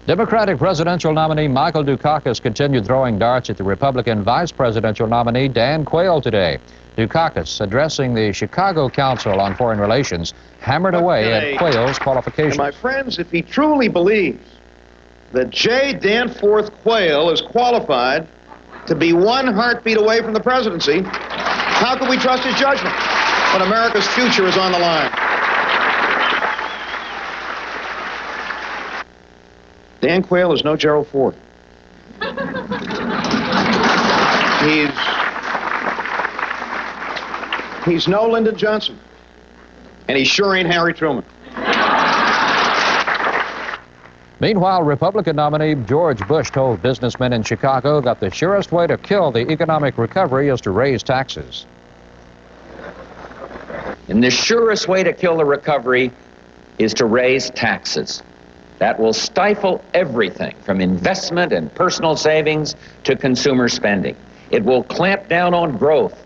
Democratic presidential nominee Michael Dukakis continued throwing darts at the Republican vice presidential nominee Dan Quayle today. Dukakis, addressing the Chicago Council on Foreign Relations, hammered away at Quayle's qualifications. My friends, if he truly believes that J. Danforth Quayle is qualified to be one heartbeat away from the presidency, how can we trust his judgment when America's future is on the line? Dan Quayle is no Gerald Ford. He's no Lyndon Johnson. And he sure ain't Harry Truman. Meanwhile, Republican nominee George Bush told businessmen in Chicago that the surest way to kill the economic recovery is to raise taxes. And the surest way to kill the recovery is to raise taxes. That will stifle everything from investment and personal savings to consumer spending. It will clamp down on growth.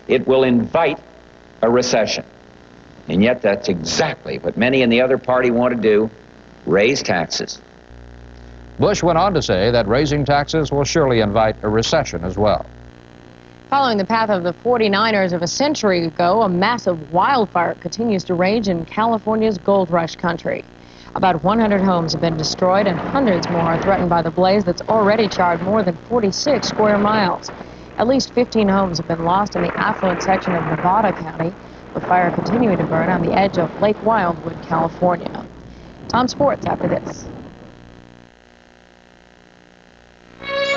It will invite a recession. And yet that's exactly what many in the other party want to do, raise taxes. Bush went on to say that raising taxes will surely invite a recession as well. Following the path of the 49ers of a century ago, a massive wildfire continues to rage in California's gold rush country. About 100 homes have been destroyed and hundreds more are threatened by the blaze that's already charred more than 46 square miles. At least 15 homes have been lost in the affluent section of Nevada County, with fire continuing to burn on the edge of Lake Wildwood, California. Tom Sports after this.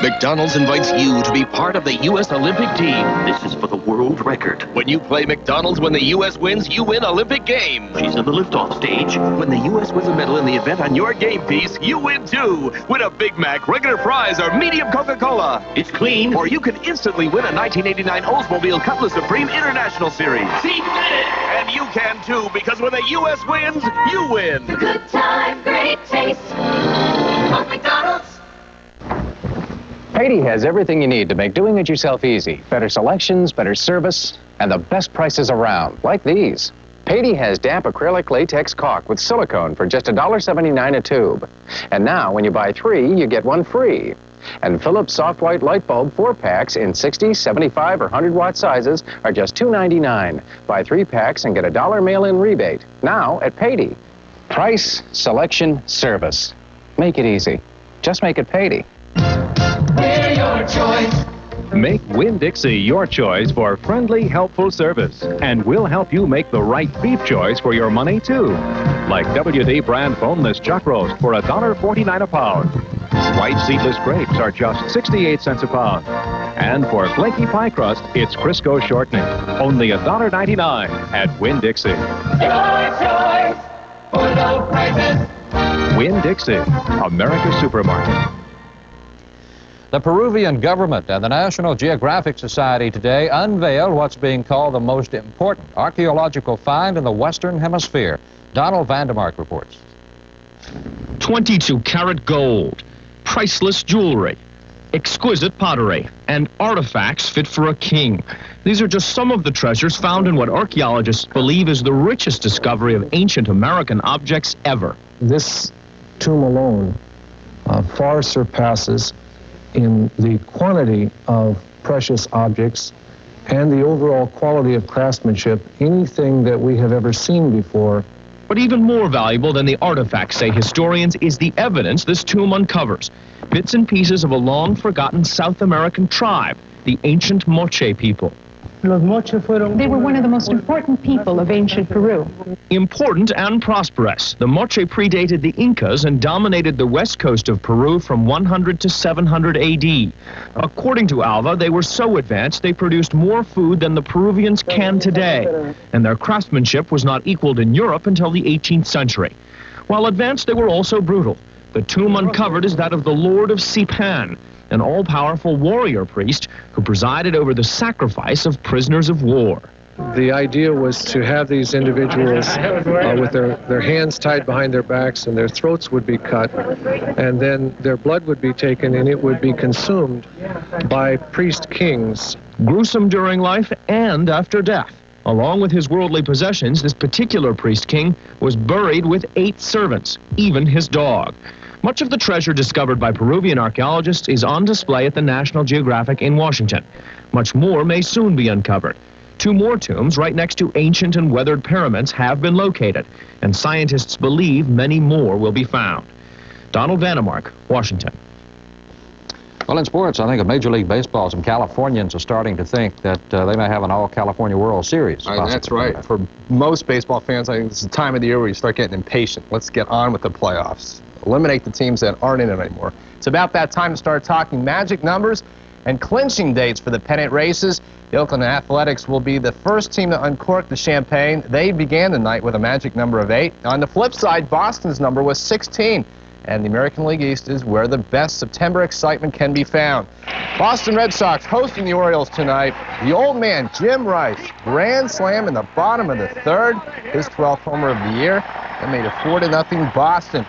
McDonald's invites you to be part of the U.S. Olympic team. This is for the world record. When you play McDonald's when the U.S. wins, you win Olympic games. She's in the liftoff stage. When the U.S. wins a medal in the event on your game piece, you win too. Win a Big Mac, regular fries, or medium Coca-Cola. It's clean. Or you can instantly win a 1989 Oldsmobile Cutlass Supreme International Series. See, and you can too, because when the U.S. wins, you win. Good time, great taste. Of McDonald's. Pady has everything you need to make doing it yourself easy. Better selections, better service, and the best prices around, like these. Pady has damp acrylic latex caulk with silicone for just $1.79 a tube. And now, when you buy 3, you get 1 free. And Philips soft white light bulb 4-packs in 60, 75, or 100-watt sizes are just $2.99. Buy 3 packs and get a $1 mail-in rebate. Now at Pady. Price, selection, service. Make it easy. Just make it Pady. We're your choice. Make WinnDixie your choice for friendly, helpful service. And we'll help you make the right beef choice for your money, too. Like WD brand boneless chuck roast for $1.49 a pound. White seedless grapes are just 68 cents a pound. And for flaky pie crust, it's Crisco shortening. Only $1.99 at WinnDixie. Your choice for low prices. WinnDixie, America's supermarket. The Peruvian government and the National Geographic Society today unveiled what's being called the most important archaeological find in the Western Hemisphere. Donald Vandermark reports. 22-karat gold, priceless jewelry, exquisite pottery, and artifacts fit for a king. These are just some of the treasures found in what archaeologists believe is the richest discovery of ancient American objects ever. This tomb alone far surpasses in the quantity of precious objects and the overall quality of craftsmanship anything that we have ever seen before. But even more valuable than the artifacts, say historians, is the evidence this tomb uncovers. Bits and pieces of a long-forgotten South American tribe, the ancient Moche people. They were one of the most important people of ancient Peru. Important and prosperous. The Moche predated the Incas and dominated the west coast of Peru from 100 to 700 AD. According to Alva, they were so advanced they produced more food than the Peruvians can today, and their craftsmanship was not equaled in Europe until the 18th century. While advanced, they were also brutal. The tomb uncovered is that of the Lord of Sipan, an all-powerful warrior priest who presided over the sacrifice of prisoners of war. The idea was to have these individuals with their hands tied behind their backs and their throats would be cut, and then their blood would be taken and it would be consumed by priest kings. Gruesome during life and after death. Along with his worldly possessions, this particular priest king was buried with 8 servants, even his dog. Much of the treasure discovered by Peruvian archaeologists is on display at the National Geographic in Washington. Much more may soon be uncovered. 2 more tombs right next to ancient and weathered pyramids have been located, and scientists believe many more will be found. Donald Vandemark, Washington. Well, in sports, I think of Major League Baseball, some Californians are starting to think that they may have an all-California World Series. That's right. For most baseball fans, I think this is the time of the year where you start getting impatient. Let's get on with the playoffs. Eliminate the teams that aren't in it anymore. It's about that time to start talking magic numbers and clinching dates for the pennant races. The Oakland Athletics will be the first team to uncork the champagne. They began the night with a magic number of 8. On the flip side, Boston's number was 16. And the American League East is where the best September excitement can be found. Boston Red Sox hosting the Orioles tonight. The old man, Jim Rice, grand slam in the bottom of the 3rd, his 12th homer of the year. That made it 4-0 Boston.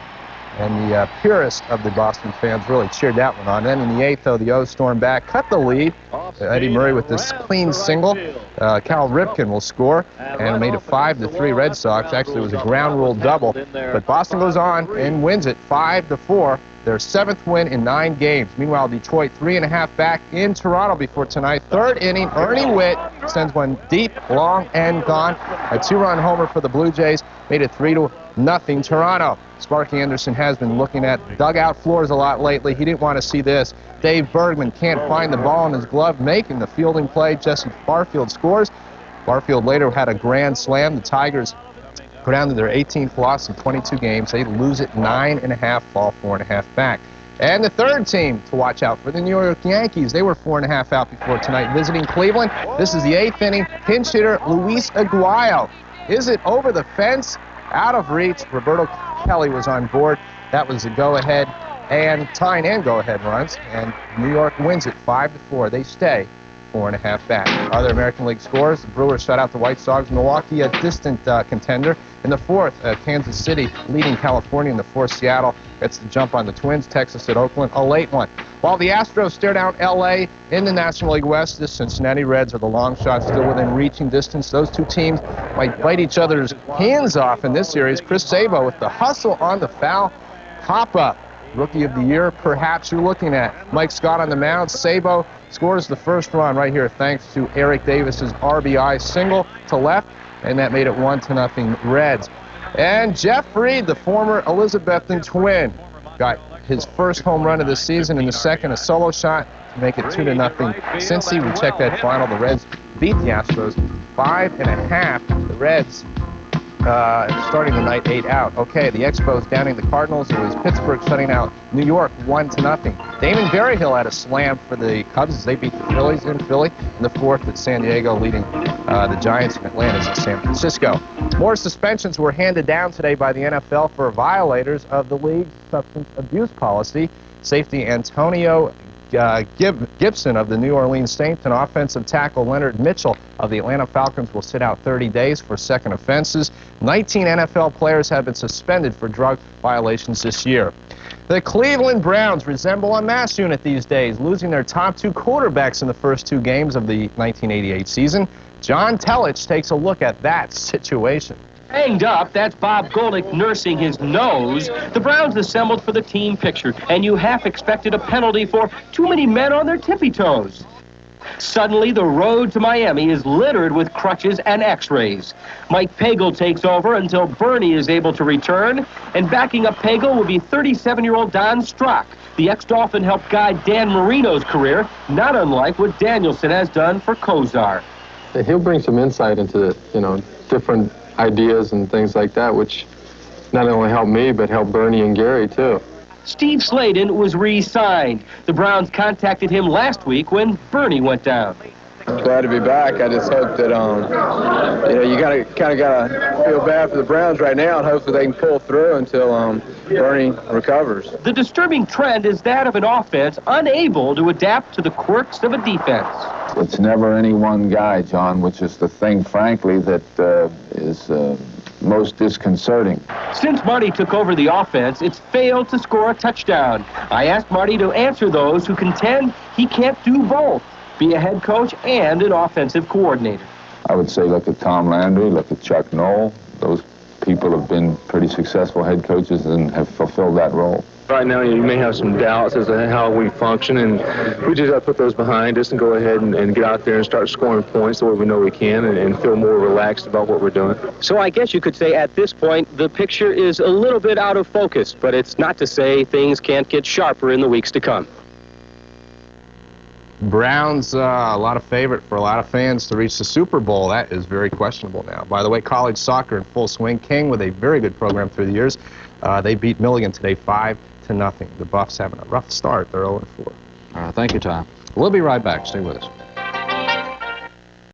And the purest of the Boston fans really cheered that one on. Then in the 8th, though, the O's stormed back, cut the lead. Eddie Murray with this clean single. Cal Ripken will score, and it made it 5-3 Red Sox. Actually, it was a ground rule double. But Boston goes on and wins it 5-4. Their 7th win in 9 games. Meanwhile, Detroit 3.5 back in Toronto before tonight. 3rd inning, Ernie Witt sends one deep, long, and gone. A 2-run homer for the Blue Jays made it 3-0 Toronto. Sparky Anderson has been looking at dugout floors a lot lately. He didn't want to see this. Dave Bergman can't find the ball in his glove, making the fielding play. Jesse Barfield scores. Barfield later had a grand slam. The Tigers go down to their 18th loss in 22 games. They lose it 9.5, fall 4.5 back. And the 3rd team to watch out for, the New York Yankees. They were 4.5 out before tonight, visiting Cleveland. This is the 8th inning. Pinch hitter Luis Aguayo. Is it over the fence? Out of reach. Roberto Kelly was on board. That was the go-ahead and tying and go-ahead runs. And New York wins it 5-4. They stay 4.5 back. Other American League scores: the Brewers shut out the White Sox. Milwaukee, a distant contender. In the 4th, Kansas City leading California. In the 4th, Seattle gets the jump on the Twins. Texas at Oakland, a late one. While the Astros stare down L.A. in the National League West, the Cincinnati Reds are the long shots, still within reaching distance. Those 2 teams might bite each other's hands off in this series. Chris Sabo with the hustle on the foul. Pop-up. Rookie of the Year, perhaps you're looking at. Mike Scott on the mound. Sabo scores the 1st run right here thanks to Eric Davis's RBI single to left, and that made it 1-0 Reds. And Jeff Reed, the former Elizabethan Twin, got his 1st home run of the season. In the 2nd, a solo shot to make it 2-0 Cincy. We check that final. The Reds beat the Astros 5.5. The Reds starting the night 8 out. Okay, the Expos downing the Cardinals. It was Pittsburgh shutting out New York 1-0. Damon Berryhill had a slam for the Cubs as they beat the Phillies in Philly. In the 4th, at San Diego leading the Giants and Atlanta's at San Francisco. More suspensions were handed down today by the NFL for violators of the league's substance abuse policy. Safety Antonio Gibson of the New Orleans Saints and offensive tackle Leonard Mitchell of the Atlanta Falcons will sit out 30 days for 2nd offenses. 19 NFL players have been suspended for drug violations this year. The Cleveland Browns resemble a mass unit these days, losing their top 2 quarterbacks in the first 2 games of the 1988 season. John Telich takes a look at that situation. Hanged up, that's Bob Golick nursing his nose. The Browns assembled for the team picture, and you half expected a penalty for too many men on their tippy toes. Suddenly, the road to Miami is littered with crutches and x-rays. Mike Pagel takes over until Bernie is able to return, and backing up Pagel will be 37-year-old Don Strock. The ex-Dolphin helped guide Dan Marino's career, not unlike what Danielson has done for Kozar. He'll bring some insight into, different ideas and things like that, which not only helped me, but helped Bernie and Gary, too. Steve Sladen was re-signed. The Browns contacted him last week when Bernie went down. Glad to be back. I just hope that, you gotta feel bad for the Browns right now, and hopefully they can pull through until Bernie recovers. The disturbing trend is that of an offense unable to adapt to the quirks of a defense. It's never any one guy, John, which is the thing, frankly, that is most disconcerting. Since Marty took over the offense, it's failed to score a touchdown. I asked Marty to answer those who contend he can't do both, be a head coach and an offensive coordinator. I would say look at Tom Landry, look at Chuck Noll. Those people have been pretty successful head coaches and have fulfilled that role. Right now, you may have some doubts as to how we function, and we just got to put those behind us and go ahead and get out there and start scoring points the way we know we can and feel more relaxed about what we're doing. So I guess you could say at this point the picture is a little bit out of focus, but it's not to say things can't get sharper in the weeks to come. Browns, a lot of favorite for a lot of fans to reach the Super Bowl. That is very questionable now. By the way, college soccer in full swing. King with a very good program through the years. They beat Milligan today 5-0. The Buffs having a rough start. They're 0-4. Thank you, Tom. We'll be right back. Stay with us.